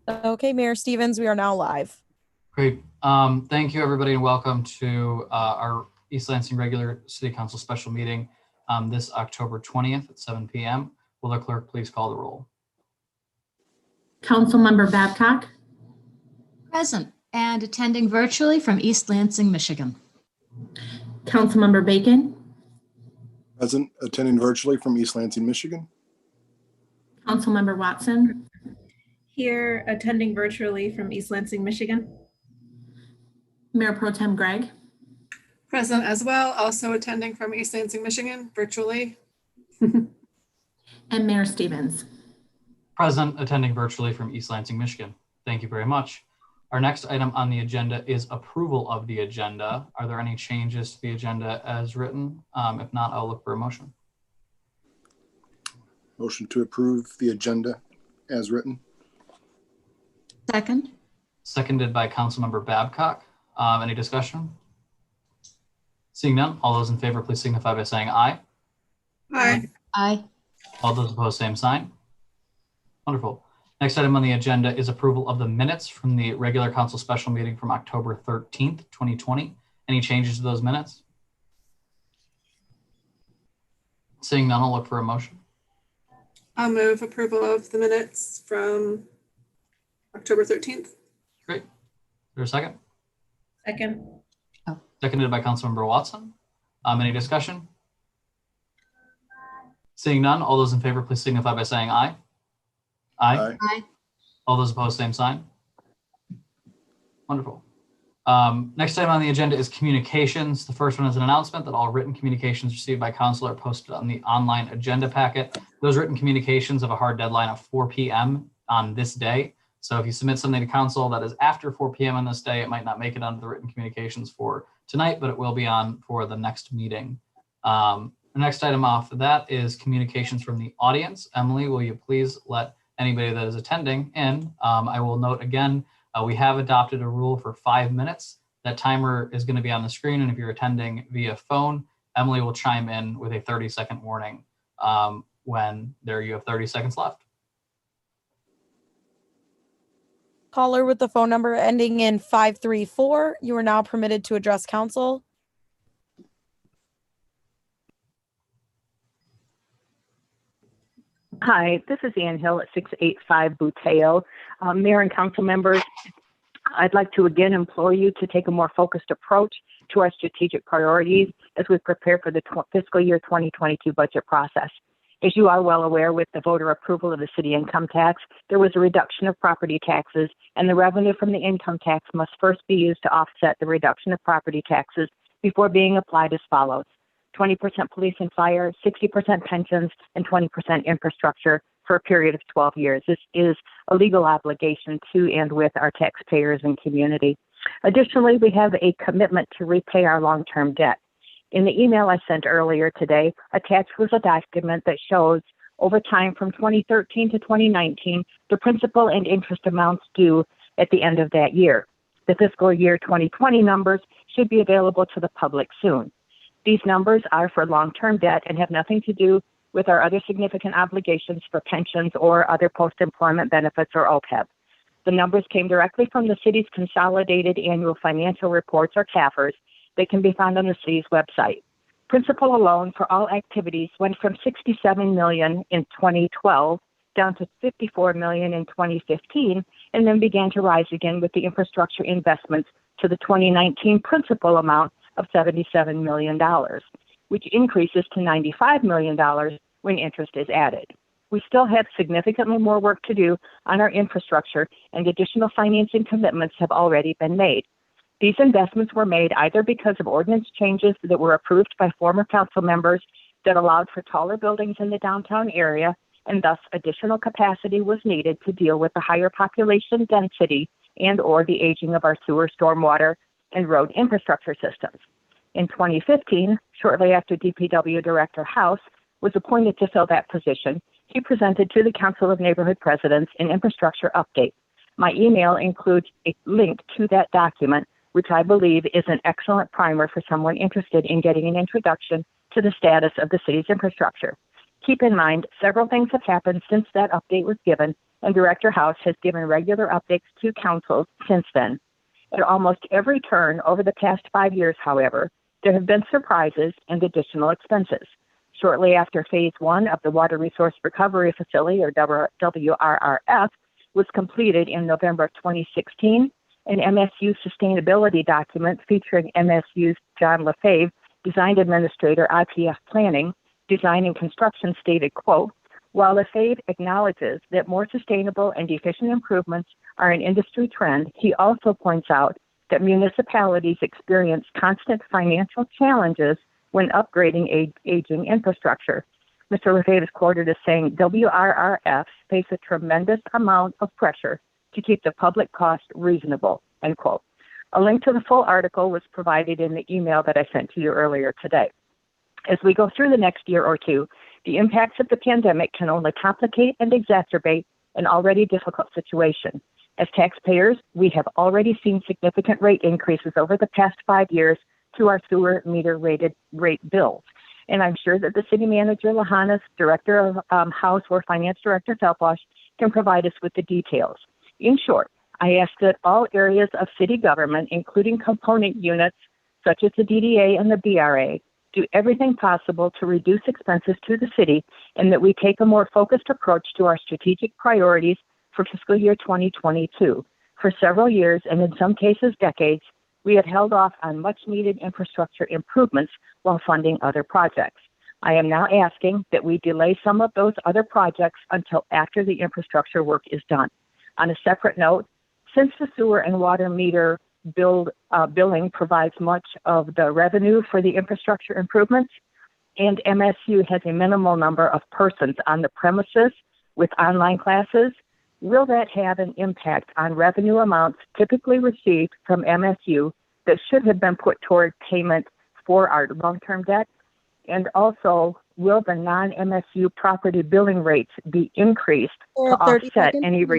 Okay, Mayor Stevens, we are now live. Great. Thank you, everybody, and welcome to our East Lansing regular City Council special meeting this October 20th at 7 p.m. Will the clerk please call the roll? Councilmember Babcock. Present and attending virtually from East Lansing, Michigan. Councilmember Bacon. Present, attending virtually from East Lansing, Michigan. Councilmember Watson. Here, attending virtually from East Lansing, Michigan. Mayor Pro Tem Gregg. Present as well, also attending from East Lansing, Michigan, virtually. And Mayor Stevens. Present, attending virtually from East Lansing, Michigan. Thank you very much. Our next item on the agenda is approval of the agenda. Are there any changes to the agenda as written? If not, I'll look for a motion. Motion to approve the agenda as written. Second. Seconded by Councilmember Babcock. Any discussion? Seeing none, all those in favor, please signify by saying aye. Aye. Aye. All those opposed, same sign. Wonderful. Next item on the agenda is approval of the minutes from the regular council special meeting from October 13th, 2020. Any changes to those minutes? Seeing none, I'll look for a motion. I'll move approval of the minutes from October 13th. Great. Is there a second? Second. Seconded by Councilmember Watson. Any discussion? Seeing none, all those in favor, please signify by saying aye. Aye. Aye. All those opposed, same sign. Wonderful. Next item on the agenda is communications. The first one is an announcement that all written communications received by council are posted on the online agenda packet. Those written communications have a hard deadline of 4 p.m. on this day. So if you submit something to council that is after 4 p.m. on this day, it might not make it onto the written communications for tonight, but it will be on for the next meeting. The next item off of that is communications from the audience. Emily, will you please let anybody that is attending in? I will note again, we have adopted a rule for 5 minutes. That timer is going to be on the screen, and if you're attending via phone, Emily will chime in with a 30-second warning when you have 30 seconds left. Caller with the phone number ending in 534, you are now permitted to address council. Hi, this is Ann Hill at 685 Buteo. Mayor and council members, I'd like to again implore you to take a more focused approach to our strategic priorities as we prepare for the fiscal year 2022 budget process. As you are well aware, with the voter approval of the city income tax, there was a reduction of property taxes, and the revenue from the income tax must first be used to offset the reduction of property taxes before being applied as follows: 20% police and fire, 60% pensions, and 20% infrastructure for a period of 12 years. This is a legal obligation to and with our taxpayers and community. Additionally, we have a commitment to repay our long-term debt. In the email I sent earlier today, attached was a document that shows over time from 2013 to 2019, the principal and interest amounts due at the end of that year. The fiscal year 2020 numbers should be available to the public soon. These numbers are for long-term debt and have nothing to do with our other significant obligations for pensions or other post-employment benefits or OPEB. The numbers came directly from the city's Consolidated Annual Financial Reports, or CAFRs, that can be found on the city's website. Principal alone for all activities went from $67 million in 2012 down to $54 million in 2015, and then began to rise again with the infrastructure investments to the 2019 principal amount of $77 million, which increases to $95 million when interest is added. We still have significantly more work to do on our infrastructure, and additional financing commitments have already been made. These investments were made either because of ordinance changes that were approved by former council members that allowed for taller buildings in the downtown area, and thus additional capacity was needed to deal with the higher population density and or the aging of our sewer, stormwater, and road infrastructure systems. In 2015, shortly after DPW Director House was appointed to fill that position, he presented to the Council of Neighborhood Presidents an infrastructure update. My email includes a link to that document, which I believe is an excellent primer for someone interested in getting an introduction to the status of the city's infrastructure. Keep in mind, several things have happened since that update was given, and Director House has given regular updates to council since then. At almost every turn over the past 5 years, however, there have been surprises and additional expenses. Shortly after Phase 1 of the Water Resource Recovery Facility, or WRRF, was completed in November of 2016, an MSU sustainability document featuring MSU's John LaFave, Design Administrator, IPF Planning, Design and Construction stated, quote, "While LaFave acknowledges that more sustainable and efficient improvements are an industry trend, he also points out that municipalities experience constant financial challenges when upgrading aging infrastructure." Mr. LaFave is quoted as saying, "WRRFs face a tremendous amount of pressure to keep the public cost reasonable," end quote. A link to the full article was provided in the email that I sent to you earlier today. As we go through the next year or two, the impacts of the pandemic can only complicate and exacerbate an already difficult situation. As taxpayers, we have already seen significant rate increases over the past 5 years to our sewer meter rate bills. And I'm sure that the City Manager Lahanas, Director of House, or Finance Director Felposh can provide us with the details. In short, I ask that all areas of city government, including component units such as the DDA and the BRA, do everything possible to reduce expenses to the city, and that we take a more focused approach to our strategic priorities for fiscal year 2022. For several years, and in some cases decades, we have held off on much-needed infrastructure improvements while funding other projects. I am now asking that we delay some of those other projects until after the infrastructure work is done. On a separate note, since the sewer and water meter billing provides much of the revenue for the infrastructure improvements, and MSU has a minimal number of persons on the premises with online classes, will that have an impact on revenue amounts typically received from MSU that should have been put toward payment for our long-term debt? And also, will the non-MSU property billing rates be increased to 30 offset seconds, any please.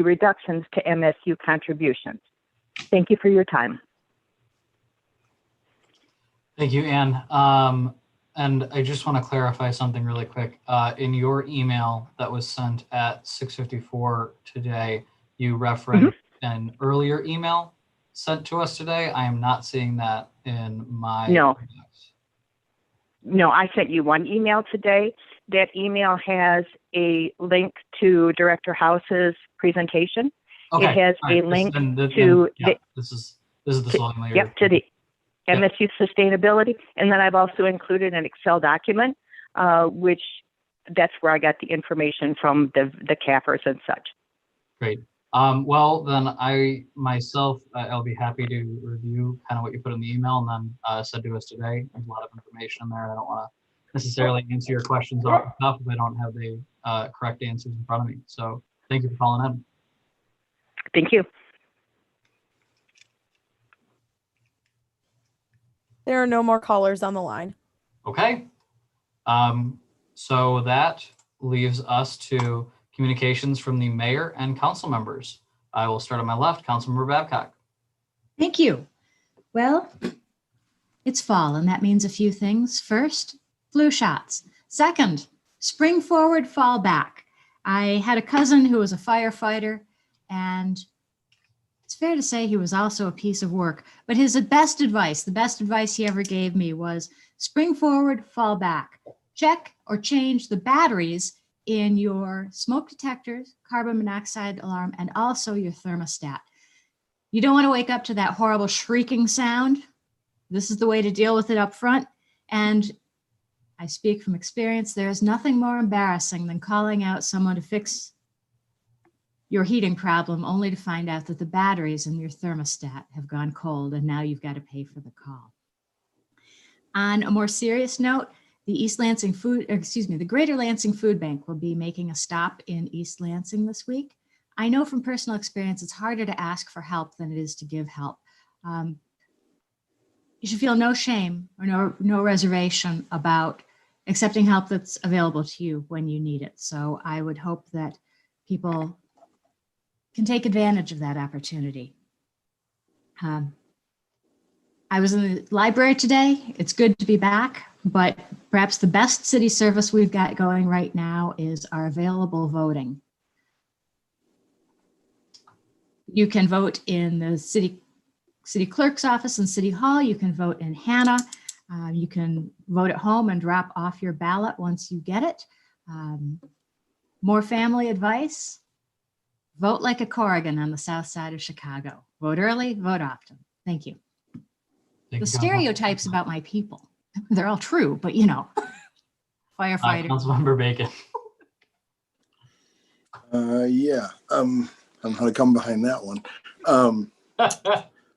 reductions to MSU contributions? Thank you for your time. Thank you, Ann. And I just want to clarify something really quick. In your email that was sent at 6:54 today, you referenced an earlier email sent to us today. I am not seeing that in my No. inbox. No, I sent you one email today. That email has a link to Director House's presentation. Okay. It has all right. a link Then, to yeah, the, this is the slowing layer. yep, to the Yep. MSU sustainability. And then I've also included an Excel document, which that's where I got the information from the CAFRs and such. Great. Well, then I'll be happy to review kind of what you put in the email and then said to us today. There's a lot of information in there. I don't want to necessarily answer your questions off the cuff if I don't have the correct answers in front of me. So thank you for calling in. Thank you. There are no more callers on the line. Okay. So that leaves us to communications from the mayor and council members. I will start on my left, Councilmember Babcock. Thank you. Well, it's fall, and that means a few things. First, flu shots. Second, spring forward, fall back. I had a cousin who was a firefighter, and it's fair to say he was also a piece of work. But his best advice, the best advice he ever gave me was spring forward, fall back. Check or change the batteries in your smoke detectors, carbon monoxide alarm, and also your thermostat. You don't want to wake up to that horrible shrieking sound. This is the way to deal with it up front. And I speak from experience, there is nothing more embarrassing than calling out someone to fix your heating problem only to find out that the batteries in your thermostat have gone cold and now you've got to pay for the call. On a more serious note, the Greater Lansing Food Bank will be making a stop in East Lansing this week. I know from personal experience, it's harder to ask for help than it is to give help. You should feel no shame or no reservation about accepting help that's available to you when you need it. So I would hope that people can take advantage of that opportunity. I was in the library today. It's good to be back, but Perhaps the best city service we've got going right now is our available voting. You can vote in the city clerk's office and city hall. You can vote in Hannah. You can vote at home and drop off your ballot once you get it. More family advice: vote like a Corrigan on the south side of Chicago. Vote early, vote often. Thank you. Thank The you, stereotypes about my people, they're all true, but you know, firefighter. Councilmember Bacon. Yeah, I'm gonna come behind that one.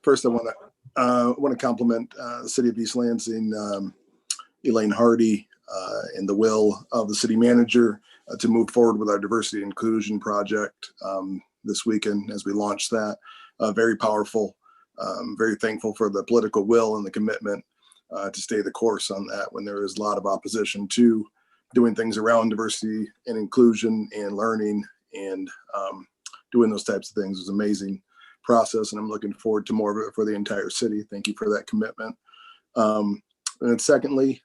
First, I want to compliment the city of East Lansing, Elaine Hardy, and the will of the city manager to move forward with our diversity and inclusion project this weekend as we launch that. Very powerful. Very thankful for the political will and the commitment to stay the course on that when there is a lot of opposition to doing things around diversity and inclusion and learning and doing those types of things. Is amazing process, and I'm looking forward to more of it for the entire city. Thank you for that commitment. And then secondly,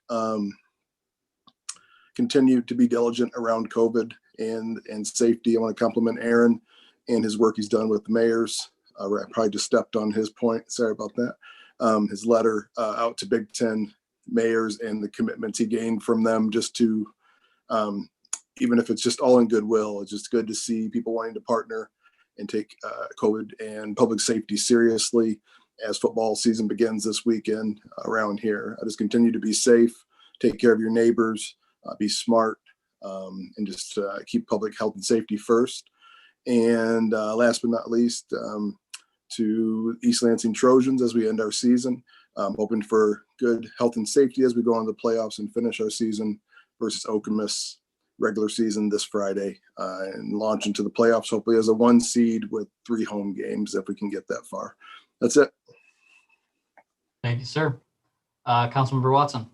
continue to be diligent around COVID and safety. I want to compliment Aaron and his work he's done with the mayors. I probably just stepped on his point. Sorry about that. His letter out to Big Ten mayors and the commitments he gained from them, just to, even if it's just all in goodwill, it's just good to see people wanting to partner and take COVID and public safety seriously as football season begins this weekend around here. I just continue to be safe, take care of your neighbors, be smart, and just keep public health and safety first. And last but not least, to East Lansing Trojans as we end our season, hoping for good health and safety as we go on the playoffs and finish our season versus Okemos regular season this Friday and launch into the playoffs, hopefully as a 1 seed with 3 home games if we can get that far. That's it. Thank you, sir. Councilmember Watson.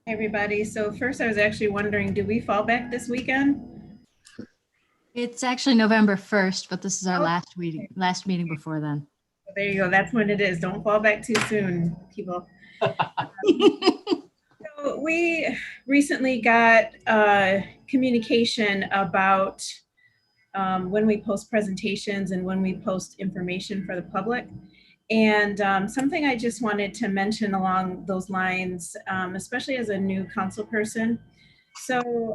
Hey, everybody. So first I was actually wondering, do we fall back this weekend? It's actually November 1st, but this is our last meeting before then. There you go. That's when it is. Don't fall back too soon, people. So we recently got communication about when we post presentations and when we post information for the public. And something I just wanted to mention along those lines, especially as a new council person. So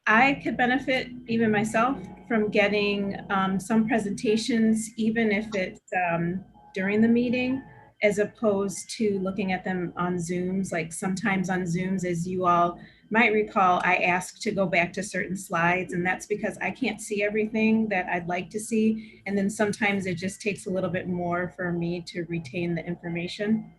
I could benefit, even myself, from getting some presentations, even if it's during the meeting, as opposed to looking at them on Zooms. Like sometimes on Zooms, as you all might recall, I asked to go back to certain slides, and that's because I can't see everything that I'd like to see. And then sometimes it just takes a little bit more for me to retain the information.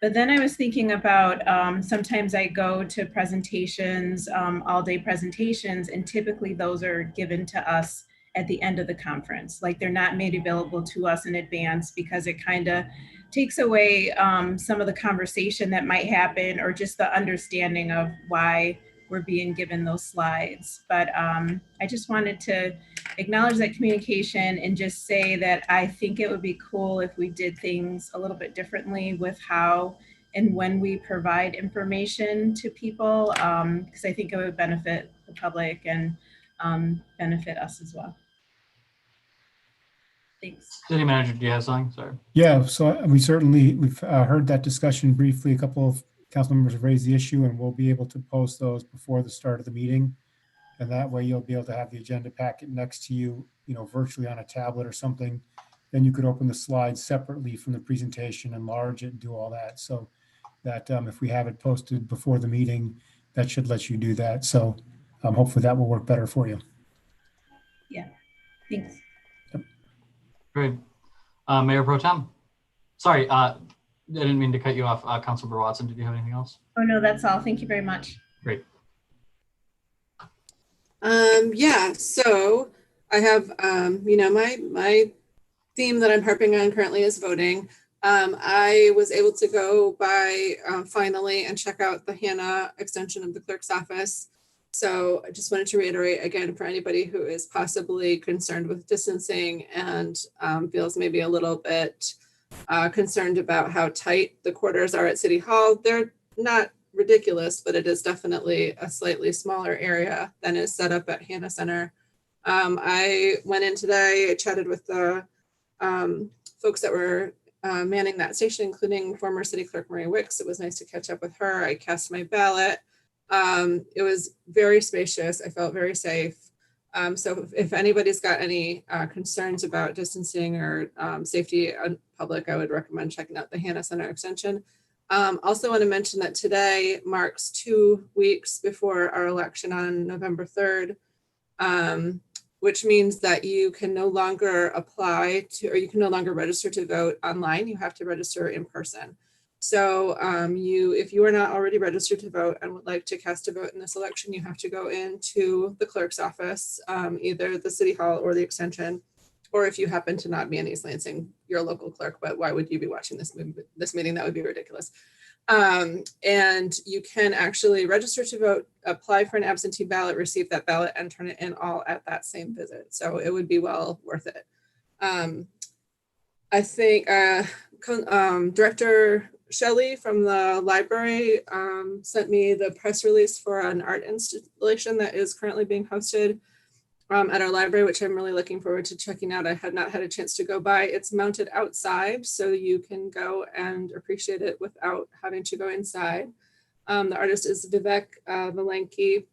But then I was thinking about sometimes I go to presentations, all day presentations, and typically those are given to us at the end of the conference. Like they're not made available to us in advance because it kind of takes away some of the conversation that might happen or just the understanding of why we're being given those slides. But I just wanted to acknowledge that communication and just say that I think it would be cool if we did things a little bit differently with how and when we provide information to people, because I think it would benefit the public and benefit us as well. Thanks. City Manager, do you have something? Sorry. Yeah, so we've heard that discussion briefly. A couple of council members have raised the issue, and we'll be able to post those before the start of the meeting. And that way you'll be able to have the agenda packet next to you, virtually on a tablet or something. Then you could open the slides separately from the presentation, enlarge it, and do all that. So that if we have it posted before the meeting, that should let you do that. So hopefully that will work better for you. Yeah, thanks. Great. Mayor Pro Tem. Sorry, I didn't mean to cut you off. Councilmember Watson, did you have anything else? Oh, no, that's all. Thank you very much. Great. Yeah, so I have, my theme that I'm harping on currently is voting. I was able to go by finally and check out the Hannah extension of the clerk's office. So I just wanted to reiterate again, for anybody who is possibly concerned with distancing and feels maybe a little bit concerned about how tight the quarters are at City Hall. They're not ridiculous, but it is definitely a slightly smaller area than is set up at Hannah Center. I went in today, I chatted with the folks that were manning that station, including former City Clerk Marie Wicks. It was nice to catch up with her. I cast my ballot. It was very spacious. I felt very safe. So if anybody's got any concerns about distancing or safety in public, I would recommend checking out the Hannah Center extension. Also want to mention that today marks 2 weeks before our election on November 3rd, which means that you can no longer apply to, or you can no longer register to vote online. You have to register in person. So if you are not already registered to vote and would like to cast a vote in this election, you have to go into the clerk's office, either the City Hall or the extension, or if you happen to not be in East Lansing, your local clerk, but why would you be watching this meeting? That would be ridiculous. And you can actually register to vote, apply for an absentee ballot, receive that ballot, and turn it in all at that same visit. So it would be well worth it. I think Director Shelley from the library sent me the press release for an art installation that is currently being hosted at our library, which I'm really looking forward to checking out. I had not had a chance to go by. It's mounted outside, so you can go and appreciate it without having to go inside. The artist is Vivek Valenki.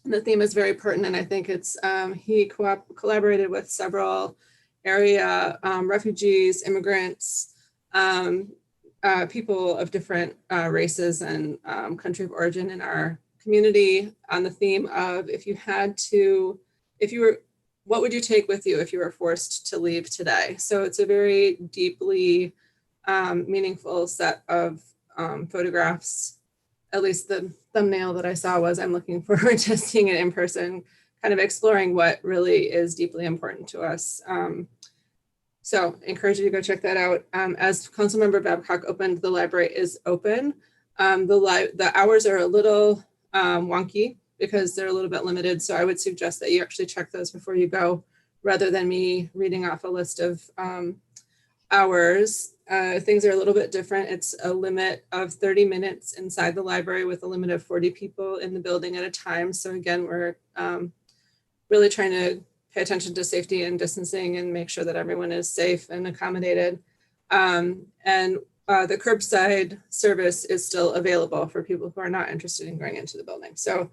The theme is very pertinent. I think it's he collaborated with several area refugees, immigrants, people of different races and country of origin in our community on the theme of what would you take with you if you were forced to leave today? So it's a very deeply meaningful set of photographs. At least the thumbnail that I saw was, I'm looking forward to seeing it in person, kind of exploring what really is deeply important to us. So I encourage you to go check that out. As Councilmember Babcock opened, the library is open. The hours are a little wonky because they're a little bit limited. So I would suggest that you actually check those before you go, rather than me reading off a list of hours. Things are a little bit different. It's a limit of 30 minutes inside the library with a limit of 40 people in the building at a time. So again, we're really trying to pay attention to safety and distancing and make sure that everyone is safe and accommodated. And the curbside service is still available for people who are not interested in going into the building. So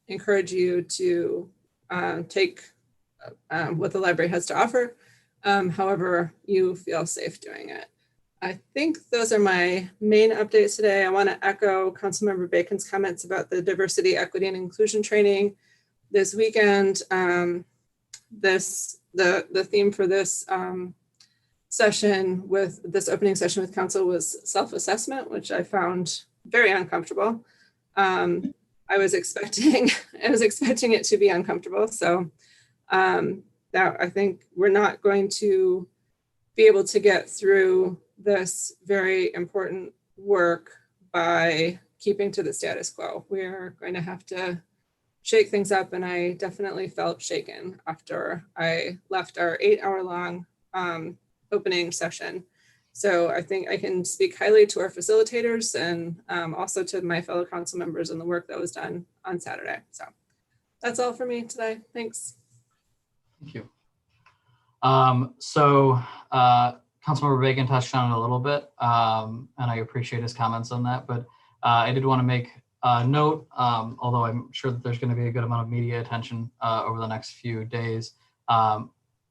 encourage you to take what the library has to offer, however you feel safe doing it. I think those are my main updates today. I want to echo Councilmember Bacon's comments about the diversity, equity, and inclusion training this weekend. The theme for this session, with this opening session with council, was self-assessment, which I found very uncomfortable. I was expecting it to be uncomfortable. So that I think we're not going to be able to get through this very important work by keeping to the status quo. We're going to have to shake things up, and I definitely felt shaken after I left our 8-hour-long opening session. So I think I can speak highly to our facilitators and also to my fellow council members and the work that was done on Saturday. So that's all for me today. Thanks. Thank you. Councilmember Bacon touched on it a little bit, and I appreciate his comments on that, but I did want to make a note, although I'm sure that there's going to be a good amount of media attention over the next few days.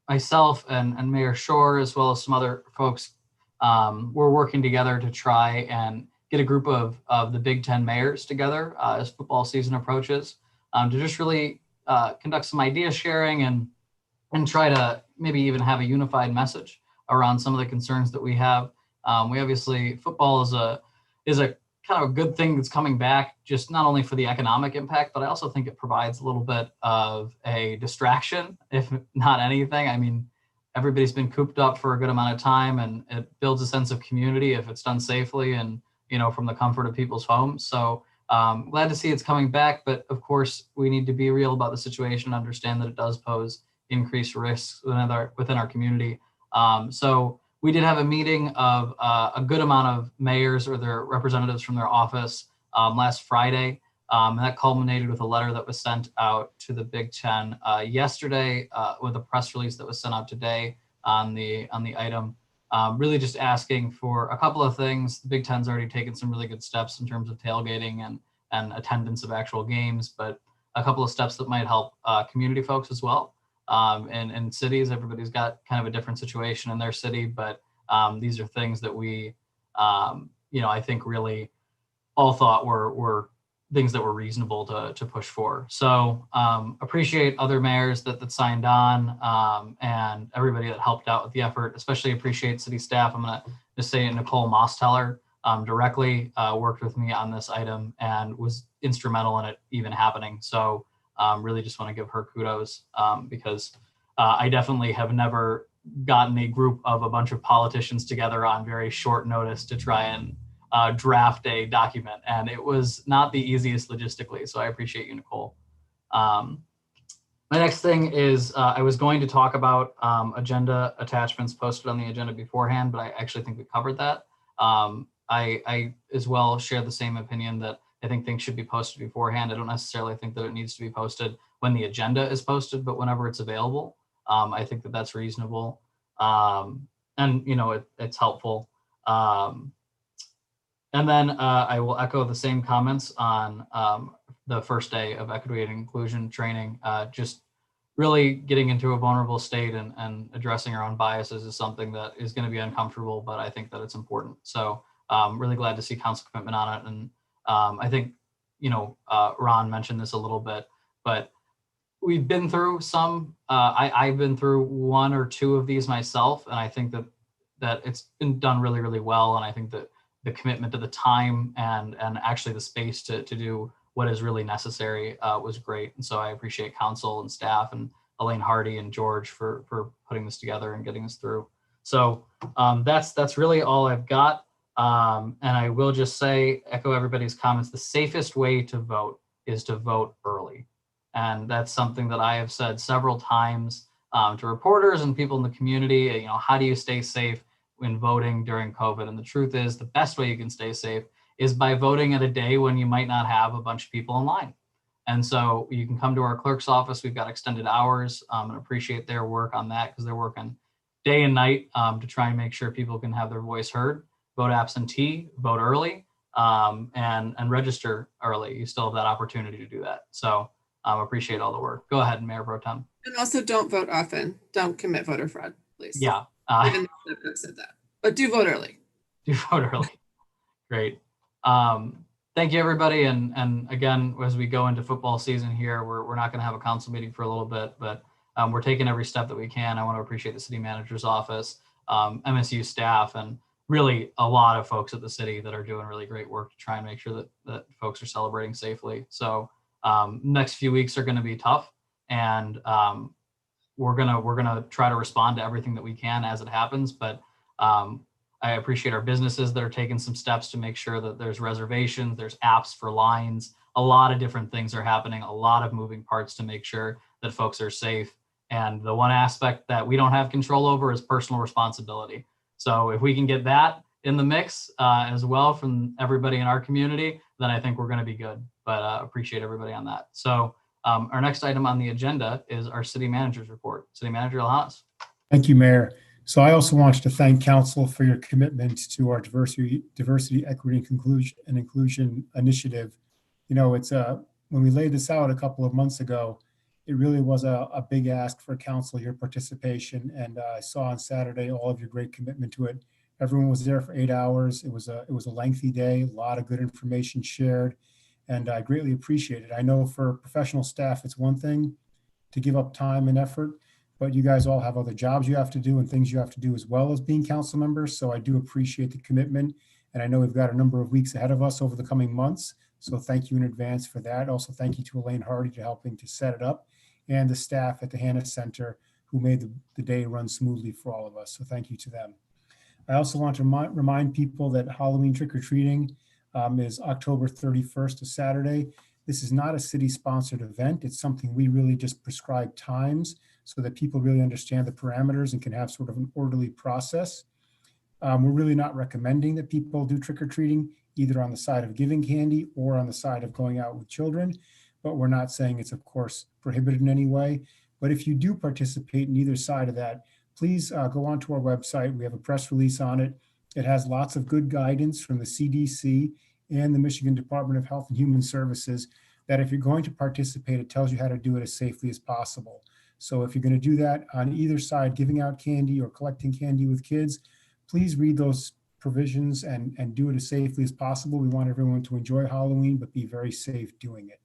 Myself and Mayor Shore, as well as some other folks, we're working together to try and get a group of the Big Ten mayors together as football season approaches, to just really conduct some idea sharing and try to maybe even have a unified message around some of the concerns that we have. We obviously, football is a kind of a good thing that's coming back, just not only for the economic impact, but I also think it provides a little bit of a distraction, if not anything. I mean, everybody's been cooped up for a good amount of time, and it builds a sense of community if it's done safely and, from the comfort of people's homes. So glad to see it's coming back, but of course we need to be real about the situation, understand that it does pose increased risks within our community. So we did have a meeting of a good amount of mayors or their representatives from their office last Friday. And that culminated with a letter that was sent out to the Big Ten yesterday with a press release that was sent out today on the item. Really just asking for a couple of things. The Big Ten's already taken some really good steps in terms of tailgating and attendance of actual games, but a couple of steps that might help community folks as well. And cities, everybody's got kind of a different situation in their city, but these are things that we, I think really all thought were things that were reasonable to push for. So appreciate other mayors that signed on and everybody that helped out with the effort, especially appreciate city staff. I'm gonna just say Nicole Mosteller directly worked with me on this item and was instrumental in it even happening. So really just wanna give her kudos because I definitely have never gotten a group of a bunch of politicians together on very short notice to try and draft a document, and it was not the easiest logistically, so I appreciate you, Nicole. My next thing is I was going to talk about agenda attachments posted on the agenda beforehand, but I actually think we covered that. I as well share the same opinion that I think things should be posted beforehand. I don't necessarily think that it needs to be posted when the agenda is posted, but whenever it's available. I think that that's reasonable, and it's helpful. And then I will echo the same comments on the first day of equity and inclusion training. Just really getting into a vulnerable state and addressing our own biases is something that is going to be uncomfortable, but I think that it's important. So really glad to see council commitment on it. And I think, Ron mentioned this a little bit, but we've been through some, I've been through one or two of these myself. And I think that it's been done really, really well. And I think that the commitment to the time and actually the space to do what is really necessary was great. And so I appreciate council and staff and Elaine Hardy and George for putting this together and getting us through. So that's really all I've got. And I will just say, echo everybody's comments, the safest way to vote is to vote early. And that's something that I have said several times to reporters and people in the community. How do you stay safe when voting during COVID? And the truth is, the best way you can stay safe is by voting at a day when you might not have a bunch of people in line. And so you can come to our clerk's office. We've got extended hours and appreciate their work on that because they're working day and night to try and make sure people can have their voice heard. Vote absentee, vote early, and register early. You still have that opportunity to do that. So appreciate all the work. Go ahead, Mayor Pro Tem. And also don't vote often. Don't commit voter fraud, please. Yeah. Even though I've said that, but do vote early. Do vote early. Great. Thank you, everybody. And again, as we go into football season here, we're not going to have a council meeting for a little bit, but we're taking every step that we can. I want to appreciate the city manager's office, MSU staff, and really a lot of folks at the city that are doing really great work to try and make sure that folks are celebrating safely. So next few weeks are going to be tough, and we're gonna try to respond to everything that we can as it happens. But I appreciate our businesses that are taking some steps to make sure that there's reservations, there's apps for lines, a lot of different things are happening, a lot of moving parts to make sure that folks are safe. And the one aspect that we don't have control over is personal responsibility. So if we can get that in the mix as well from everybody in our community, then I think we're going to be good. But appreciate everybody on that. So our next item on the agenda is our city manager's report. City Manager Alhaas. Thank you, Mayor. So I also want to thank council for your commitment to our diversity, equity, and inclusion initiative. It's when we laid this out a couple of months ago, it really was a big ask for council, your participation. And I saw on Saturday all of your great commitment to it. Everyone was there for 8 hours. It was a lengthy day, a lot of good information shared, and I greatly appreciate it. I know for professional staff, it's one thing to give up time and effort, but you guys all have other jobs you have to do and things you have to do as well as being council members. So I do appreciate the commitment. And I know we've got a number of weeks ahead of us over the coming months. So thank you in advance for that. Also, thank you to Elaine Hardy for helping to set it up, and the staff at the Hannah Center who made the day run smoothly for all of us. So thank you to them. I also want to remind people that Halloween trick-or-treating is October 31st, a Saturday. This is not a city-sponsored event. It's something we really just prescribe times so that people really understand the parameters and can have sort of an orderly process. We're really not recommending that people do trick-or-treating either on the side of giving candy or on the side of going out with children, but we're not saying it's, of course, prohibited in any way. But if you do participate in either side of that, please go onto our website. We have a press release on it. It has lots of good guidance from the CDC and the Michigan Department of Health and Human Services that if you're going to participate, it tells you how to do it as safely as possible. So if you're going to do that on either side, giving out candy or collecting candy with kids, please read those provisions and do it as safely as possible. We want everyone to enjoy Halloween, but be very safe doing it.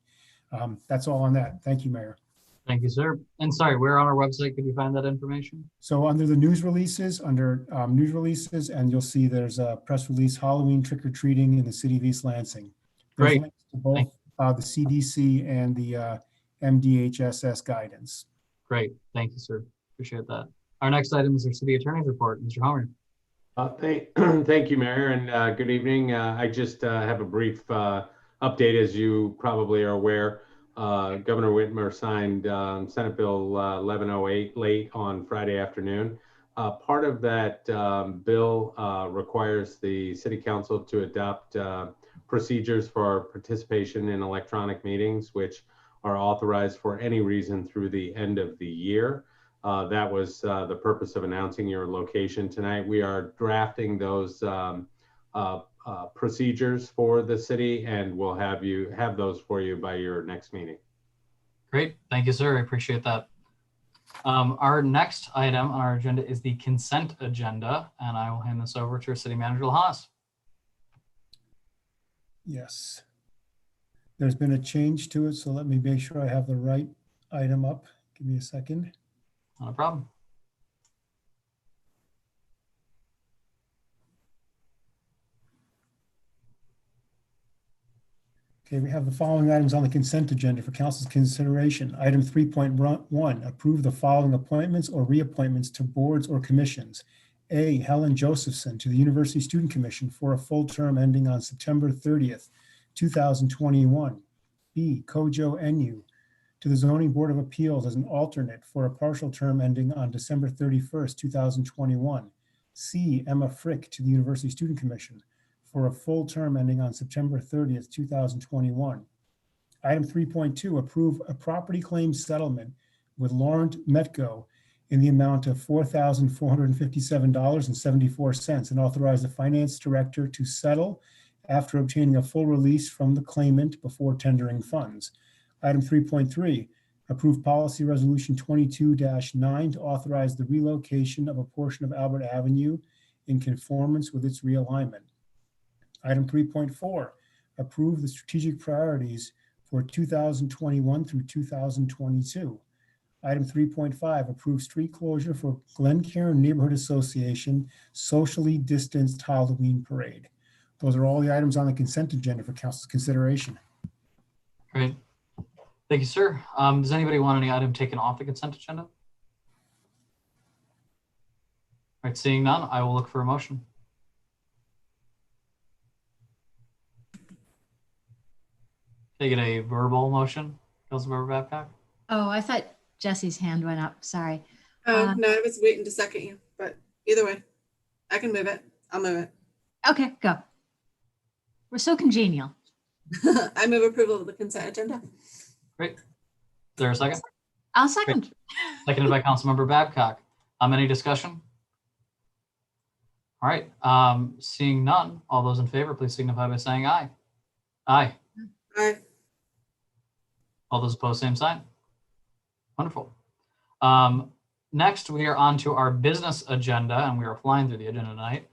That's all on that. Thank you, Mayor. Thank you, sir. And sorry, where on our website could you find that information? So under the news releases, news releases, and you'll see there's a press release, Halloween trick-or-treating in the city of East Lansing. There's Great. links to both the CDC and the MDHSS guidance. Great. Thank you, sir. Appreciate that. Our next item is our city attorney's report. Mr. Homer. Thank you, Mayor, and good evening. I just have a brief update. As you probably are aware, Governor Whitmer signed Senate Bill 1108 late on Friday afternoon. Part of that bill requires the City Council to adopt procedures for participation in electronic meetings, which are authorized for any reason through the end of the year. That was the purpose of announcing your location tonight. We are drafting those procedures for the city, and we'll have those for you by your next meeting. Great. Thank you, sir. I appreciate that. Our next item on our agenda is the consent agenda, and I will hand this over to our city manager, Laurent. Yes. There's been a change to it, so let me make sure I have the right item up. Give me a second. Not a problem. Okay, we have the following items on the consent agenda for council's consideration. Item 3.1, approve the following appointments or reappointments to boards or commissions. A, Helen Josephson to the University Student Commission for a full term ending on September 30th, 2021. B, Kojo Enyu to the Zoning Board of Appeals as an alternate for a partial term ending on December 31st, 2021. C, Emma Frick to the University Student Commission for a full term ending on September 30th, 2021. Item 3.2, approve a property claim settlement with Laurant Metko in the amount of $4,457.74 and authorize the finance director to settle after obtaining a full release from the claimant before tendering funds. Item 3.3, approve policy resolution 22-9 to authorize the relocation of a portion of Albert Avenue in conformance with its realignment. Item 3.4, approve the strategic priorities for 2021 through 2022. Item 3.5, approve street closure for Glencairn Neighborhood Association socially distanced Halloween parade. Those are all the items on the consent agenda for council's consideration. Great. Thank you, sir. Does anybody want any item taken off the consent agenda? All right, seeing none, I will look for a motion. Take it a verbal motion, Councilmember Babcock? Oh, I thought Jesse's hand went up. Sorry. No, I was waiting to second you, but either way, I can move it. I'll move it. Okay, go. We're so congenial. I move approval of the consent agenda. Great. Is there a second? I'll second. Seconded by Councilmember Babcock. Any discussion? All right. Seeing none, all those in favor, please signify by saying aye. Aye. Aye. All those opposed, same sign. Wonderful. Next, we are on to our business agenda, and we are flying through the agenda tonight.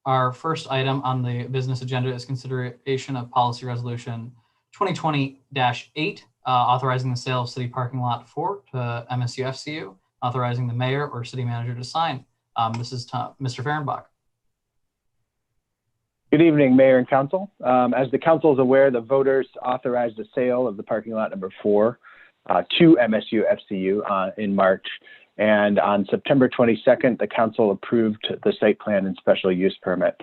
Our first item on the business agenda is consideration of policy resolution 2020-8, authorizing the sale of city parking lot 4 to MSU FCU, authorizing the mayor or city manager to sign. This is Mr. Fehrenbach. Good evening, Mayor and Council. As the Council is aware, the voters authorized the sale of the parking lot number 4 to MSU FCU in March. And on September 22nd, the Council approved the site plan and special use permit.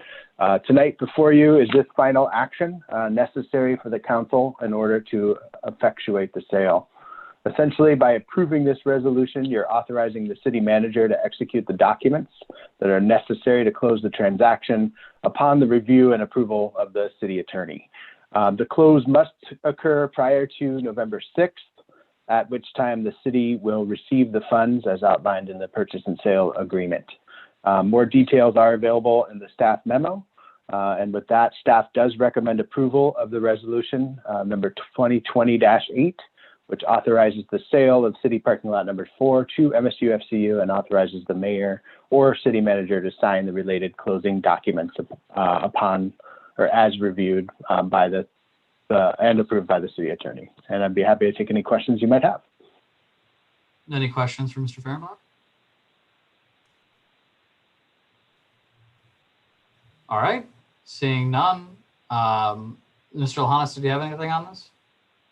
Tonight before you is this final action necessary for the Council in order to effectuate the sale. Essentially, by approving this resolution, you're authorizing the city manager to execute the documents that are necessary to close the transaction upon the review and approval of the city attorney. The close must occur prior to November 6th, at which time the city will receive the funds as outlined in the purchase and sale agreement. More details are available in the staff memo. And with that, staff does recommend approval of the resolution number 2020-8, which authorizes the sale of city parking lot number 4 to MSU FCU and authorizes the mayor or city manager to sign the related closing documents upon or as reviewed by and approved by the city attorney. And I'd be happy to take any questions you might have. Any questions for Mr. Fehrenbach? All right, seeing none. Mr. Elhannes, did you have anything on this?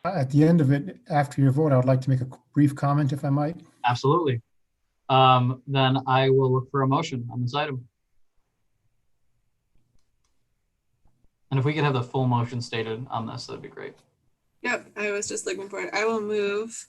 At the end of it, after your vote, I would like to make a brief comment, if I might. Absolutely. Then I will look for a motion on this item. And if we could have the full motion stated on this, that'd be great. Yep, I was just looking for it. I will move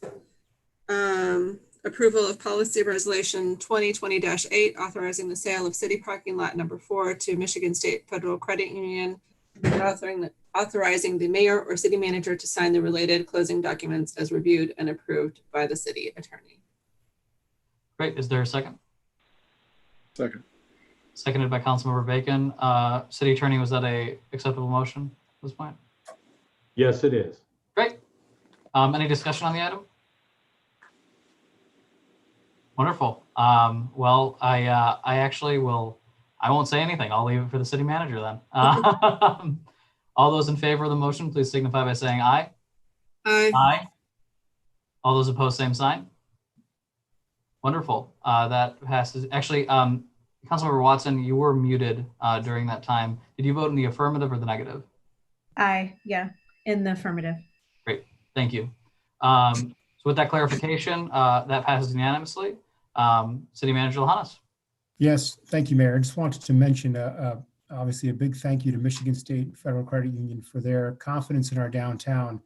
approval of policy resolution 2020-8, authorizing the sale of city parking lot number 4 to Michigan State Federal Credit Union, and authorizing the mayor or city manager to sign the related closing documents as reviewed and approved by the city attorney. Great. Is there a second? Second. Seconded by Councilmember Bacon. City Attorney, was that a acceptable motion at this point? Yes, it is. Great. Any discussion on the item? Wonderful. Well, I actually will, I won't say anything. I'll leave it for the city manager then. All those in favor of the motion, please signify by saying aye. Aye. Aye. All those opposed, same sign. Wonderful. That passes. Actually, Councilmember Watson, you were muted during that time. Did you vote in the affirmative or the negative? Aye, yeah, in the affirmative. Great, thank you. So with that clarification, that passes unanimously. City Manager Elhannes. Yes, thank you, Mayor. I just wanted to mention, obviously, a big thank you to Michigan State Federal Credit Union for their confidence in our downtown.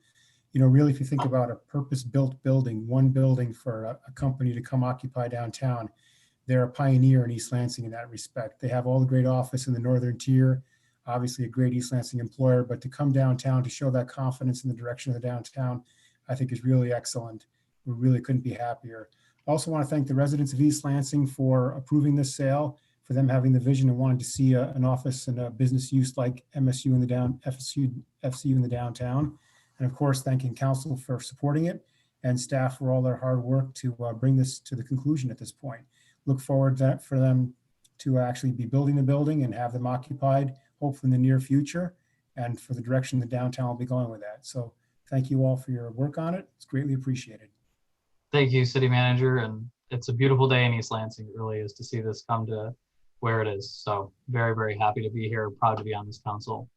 You know, really, if you think about a purpose-built building, one building for a company to come occupy downtown, they're a pioneer in East Lansing in that respect. They have all the great office in the northern tier, obviously a great East Lansing employer, but to come downtown to show that confidence in the direction of the downtown, I think is really excellent. We really couldn't be happier. I also want to thank the residents of East Lansing for approving this sale, for them having the vision and wanting to see an office and a business use like MSU in the FCU in the downtown. And of course, thanking council for supporting it and staff for all their hard work to bring this to the conclusion at this point. Look forward for them to actually be building the building and have them occupied, hopefully in the near future, and for the direction the downtown will be going with that. So thank you all for your work on it. It's greatly appreciated. Thank you, City Manager. And it's a beautiful day in East Lansing. It really is to see this come to where it is. So very, very happy to be here. Proud to be on this council.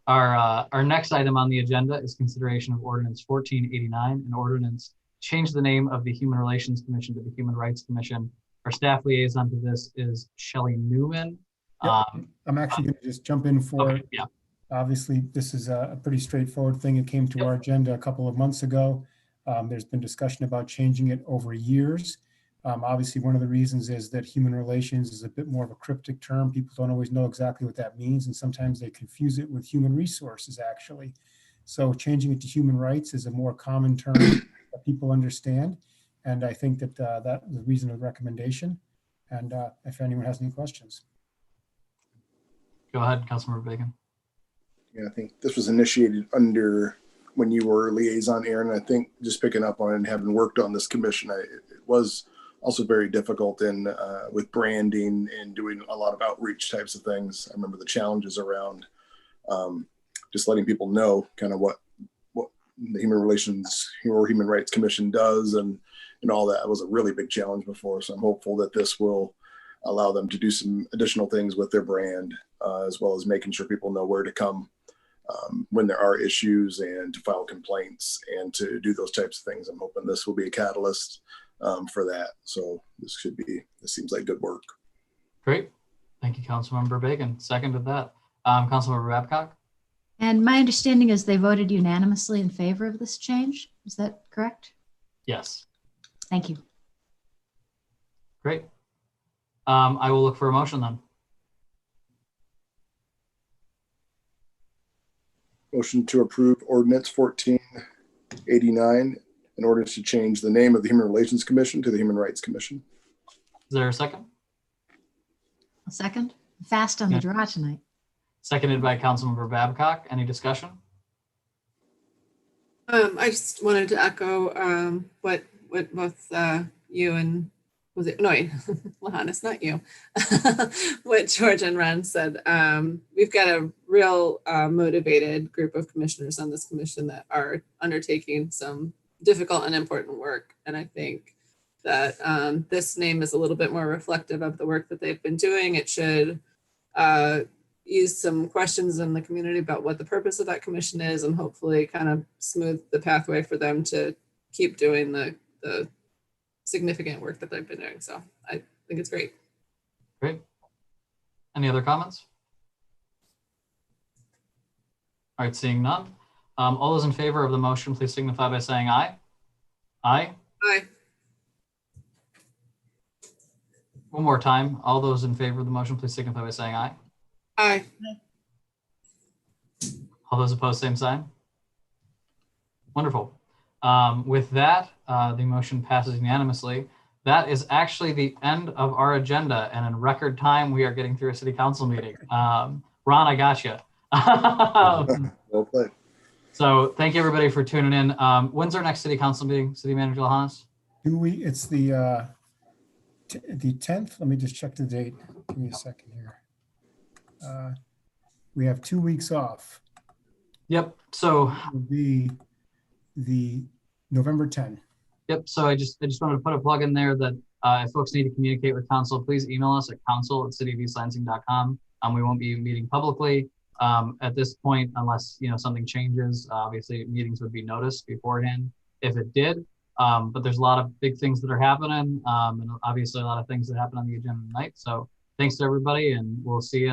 Our next item on the agenda is consideration of Ordinance 1489, an ordinance change the name of the Human Relations Commission to the Human Rights Commission. Our staff liaison to this is Shelley Newman. Yep. I'm actually going to just jump in for, okay, yeah. Obviously, this is a pretty straightforward thing. It came to our agenda a couple of months ago. There's been discussion about changing it over years. Obviously, one of the reasons is that human relations is a bit more of a cryptic term. People don't always know exactly what that means, and sometimes they confuse it with human resources, actually. So changing it to human rights is a more common term that people understand. And I think that that was the reason of the recommendation. And if anyone has any questions. Go ahead, Councilmember Bacon. Yeah, I think this was initiated under when you were liaison, Aaron. I think just picking up on it and having worked on this commission, it was also very difficult in with branding and doing a lot of outreach types of things. I remember the challenges around just letting people know kind of what the Human Relations or Human Rights Commission does and all that. It was a really big challenge before. So I'm hopeful that this will allow them to do some additional things with their brand, as well as making sure people know where to come when there are issues and to file complaints and to do those types of things. I'm hoping this will be a catalyst for that. So this seems like good work. Great. Thank you, Councilmember Bacon. Second to that, Councilmember Babcock. And my understanding is they voted unanimously in favor of this change. Is that correct? Yes. Thank you. Great. I will look for a motion then. Motion to approve ordinance 1489, in order to change the name of the Human Relations Commission to the Human Rights Commission. Is there a second? A second. Fast on the draw tonight. Seconded by Councilmember Babcock. Any discussion? I just wanted to echo what both you and was it? No, wait, Laurent, not you. What George and Ron said. We've got a real motivated group of commissioners on this commission that are undertaking some difficult and important work. And I think that this name is a little bit more reflective of the work that they've been doing. It should ease some questions in the community about what the purpose of that commission is, and hopefully kind of smooth the pathway for them to keep doing the significant work that they've been doing. So I think it's great. Great. Any other comments? All right, seeing none. All those in favor of the motion, please signify by saying aye. Aye. Aye. One more time. All those in favor of the motion, please signify by saying aye. Aye. All those opposed, same sign. Wonderful. With that, the motion passes unanimously. That is actually the end of our agenda, and in record time, we are getting through a city council meeting. Ron, I got you. Well played. So thank you everybody for tuning in. When's our next city council meeting, City Manager Lahanas? It's the 10th. Let me just check the date. Give me a second here. We have 2 weeks off. Yep. So It will be the November 10. Yep. So I just wanted to put a plug in there that if folks need to communicate with council, please email us at council@cityofeastlansing.com. We won't be meeting publicly at this point unless something changes. Obviously, meetings would be noticed beforehand if it did. But there's a lot of big things that are happening, and obviously a lot of things that happen on the agenda tonight. So thanks to everybody, and we'll see you in a